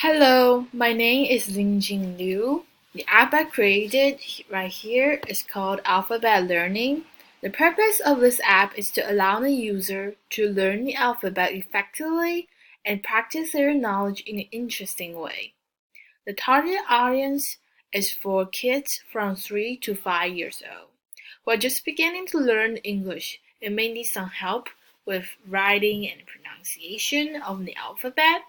Hello, my name is Lingjing Liu. The app I created right here is called Alphabet Learning. The purpose of this app is to allow the user to learn the alphabet effectively and practice their knowledge in an interesting way. The target audience is for kids from 3 to 5 years old who are just beginning to learn English and may need some help with writing and pronunciation of the alphabet.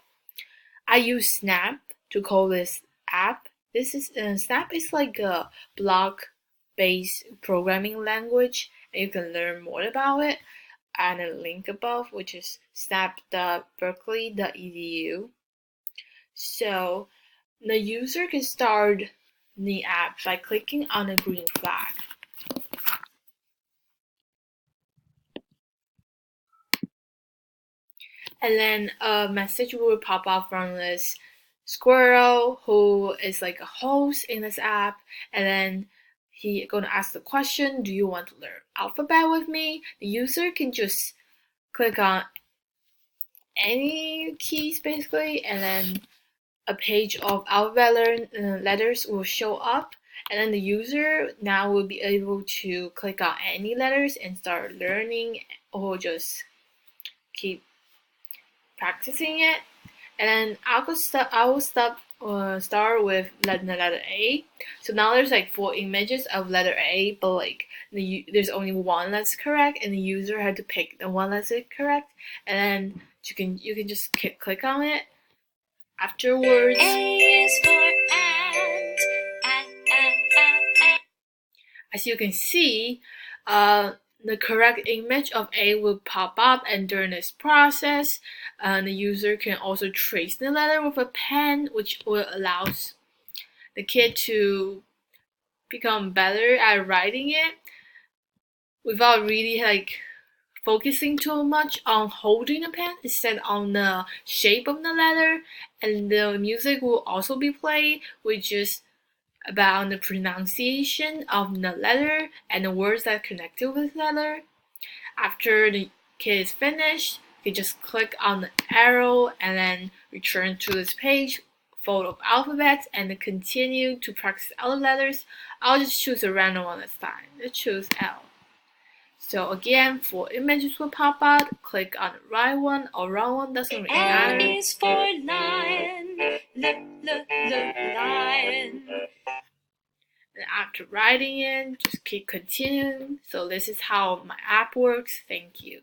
I use Snap to call this app. Snap is like a block-based programming language, and you can learn more about it at a link above, which is snap.berkeley.edu. So the user can start the app by clicking on the green flag. And then a message will pop up from this squirrel who is like a host in this app, and then he gonna ask the question, do you want to learn alphabet with me? The user can just click on any keys basically, and then a page of alphabet letters will show up, and then the user now will be able to click on any letters and start learning or just keep practicing it. And then I will start with the letter A. So now there's like 4 images of letter A, but like there's only one that's correct, and the user had to pick the one that's correct. And then you can just click on it. Afterwards, A is for ant. as you can see, the correct image of A will pop up, and during this process, the user can also trace the letter with a pen, which will allow the kid to become better at writing it without really focusing too much on holding the pen, instead on the shape of the letter. And the music will also be played, which is about the pronunciation of the letter and the words that are connected with the letter. After the kid is finished, you just click on the arrow and then return to this page full of alphabets and then continue to practice other letters. I'll just choose a random one this time. Let's choose L. So again, 4 images will pop out. Click on the right one or wrong one, doesn't really matter. L is for lion. Lion. And after writing it, just keep continuing. So this is how my app works. Thank you.